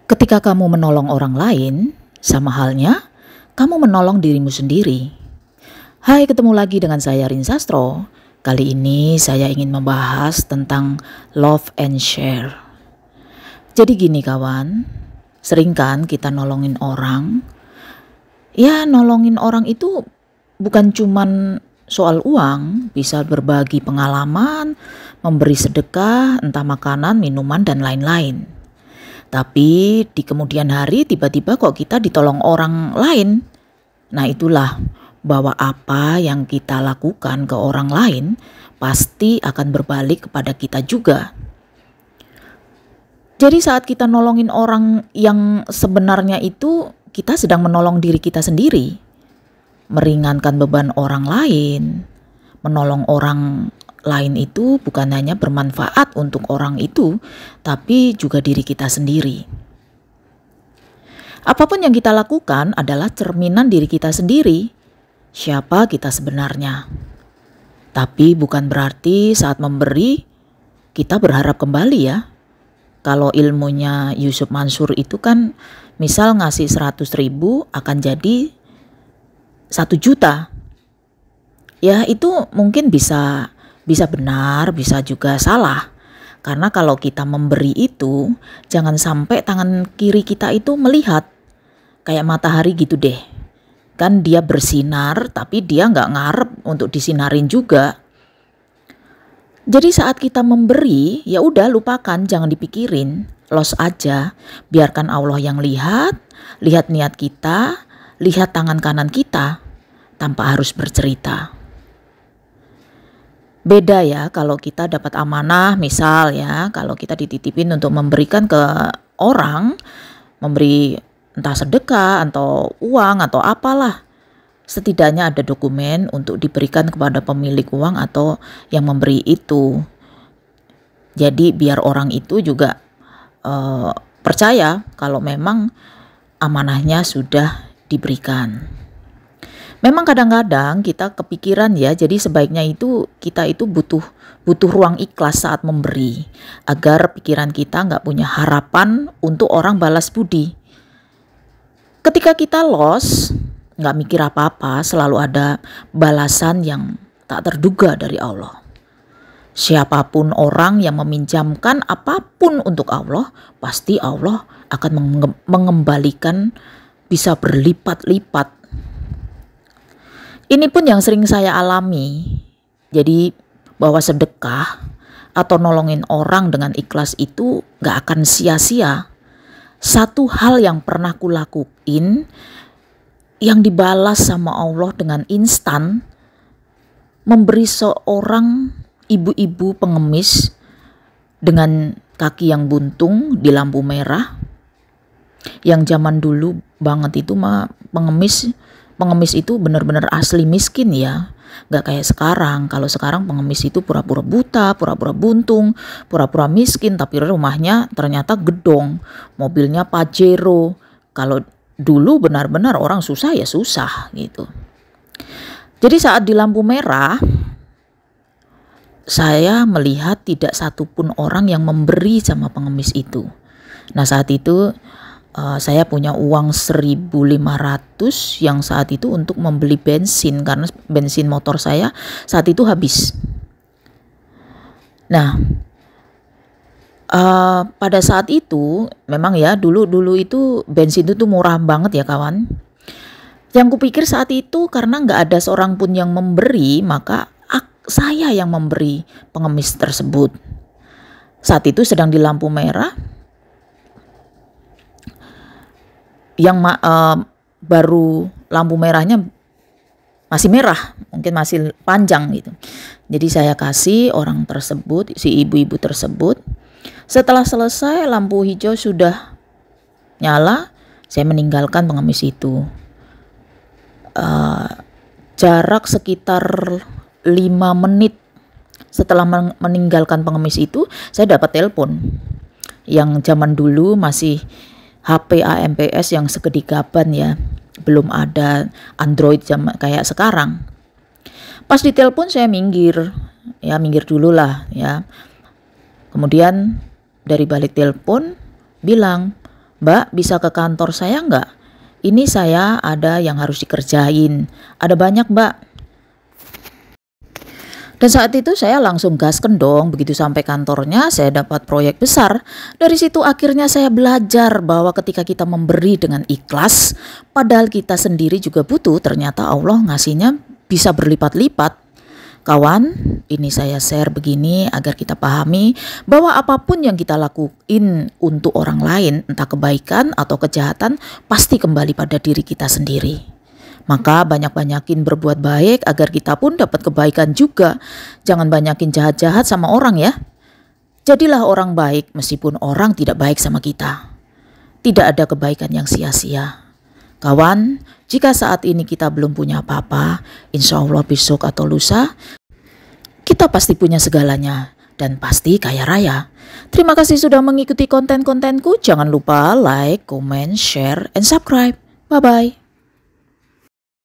Ketika kamu menolong orang lain, sama halnya kamu menolong dirimu sendiri. Hai, ketemu lagi dengan saya Rin Sastro. Kali ini saya ingin membahas tentang love and share. Jadi gini kawan, sering kan kita nolongin orang. Ya, nolongin orang itu bukan cuman soal uang, bisa berbagi pengalaman, memberi sedekah, entah makanan, minuman, dan lain-lain. Tapi di kemudian hari tiba-tiba kok kita ditolong orang lain. Nah itulah bahwa apa yang kita lakukan ke orang lain pasti akan berbalik kepada kita juga. Jadi saat kita nolongin orang yang sebenarnya itu kita sedang menolong diri kita sendiri. Meringankan beban orang lain, menolong orang lain itu bukan hanya bermanfaat untuk orang itu, tapi juga diri kita sendiri. Apapun yang kita lakukan adalah cerminan diri kita sendiri, siapa kita sebenarnya. Tapi bukan berarti saat memberi, kita berharap kembali ya. Kalau ilmunya Yusuf Mansur itu kan, misal ngasih 100.000 akan jadi 1 juta. Ya itu mungkin bisa benar, bisa juga salah. Karena kalau kita memberi itu, jangan sampai tangan kiri kita itu melihat. Kayak matahari gitu deh. Kan dia bersinar, tapi dia nggak ngarep untuk disinarin juga. Jadi saat kita memberi, ya udah lupakan, jangan dipikirin. Los aja, biarkan Allah yang lihat niat kita, lihat tangan kanan kita, tanpa harus bercerita. Beda ya kalau kita dapat amanah, misal ya, kalau kita dititipin untuk memberikan ke orang, memberi entah sedekah atau uang atau apalah. Setidaknya ada dokumen untuk diberikan kepada pemilik uang atau yang memberi itu. Jadi biar orang itu juga percaya kalau memang amanahnya sudah diberikan. Memang kadang-kadang kita kepikiran ya, jadi sebaiknya itu kita itu butuh ruang ikhlas saat memberi, agar pikiran kita nggak punya harapan untuk orang balas budi. Ketika kita loss, nggak mikir apa-apa, selalu ada balasan yang tak terduga dari Allah. Siapapun orang yang meminjamkan apapun untuk Allah, pasti Allah akan mengembalikan bisa berlipat-lipat. Ini pun yang sering saya alami. Jadi bahwa sedekah atau nolongin orang dengan ikhlas itu gak akan sia-sia. Satu hal yang pernah kulakuin yang dibalas sama Allah dengan instan, memberi seorang ibu-ibu pengemis dengan kaki yang buntung di lampu merah. Yang zaman dulu banget itu mah pengemis itu benar-benar asli miskin ya. Gak kayak sekarang. Kalau sekarang pengemis itu pura-pura buta, pura-pura buntung, pura-pura miskin, tapi rumahnya ternyata gedong, mobilnya Pajero. Kalau dulu benar-benar orang susah ya susah gitu. Jadi saat di lampu merah, saya melihat tidak satupun orang yang memberi sama pengemis itu. Nah saat itu saya punya uang 1.500 yang saat itu untuk membeli bensin, karena bensin motor saya saat itu habis. Nah pada saat itu memang ya dulu itu bensin itu murah banget ya kawan. Yang kupikir saat itu karena nggak ada seorang pun yang memberi, maka saya yang memberi pengemis tersebut. Saat itu sedang di lampu merah, yang baru lampu merahnya masih merah, mungkin masih panjang gitu. Jadi saya kasih orang tersebut, si ibu-ibu tersebut. Setelah selesai lampu hijau sudah nyala, saya meninggalkan pengemis itu. Jarak sekitar 5 menit setelah meninggalkan pengemis itu, saya dapat telepon. Yang zaman dulu masih HP AMPS yang segede gaban ya, belum ada Android kayak sekarang. Pas ditelepon saya minggir dulu lah ya. Kemudian dari balik telepon bilang, "Mbak, bisa ke kantor saya nggak? Ini saya ada yang harus dikerjain. Ada banyak, Mbak." Dan saat itu saya langsung gasken dong, begitu sampai kantornya saya dapat proyek besar. Dari situ akhirnya saya belajar bahwa ketika kita memberi dengan ikhlas, padahal kita sendiri juga butuh, ternyata Allah ngasihnya bisa berlipat-lipat. Kawan, ini saya share begini agar kita pahami bahwa apapun yang kita lakuin untuk orang lain, entah kebaikan atau kejahatan, pasti kembali pada diri kita sendiri. Maka banyak-banyakin berbuat baik agar kita pun dapat kebaikan juga. Jangan banyakin jahat-jahat sama orang ya. Jadilah orang baik meskipun orang tidak baik sama kita. Tidak ada kebaikan yang sia-sia. Kawan, jika saat ini kita belum punya apa-apa, insya Allah besok atau lusa, kita pasti punya segalanya dan pasti kaya raya. Terima kasih sudah mengikuti konten-kontenku. Jangan lupa like, comment, share, and subscribe. Bye-bye.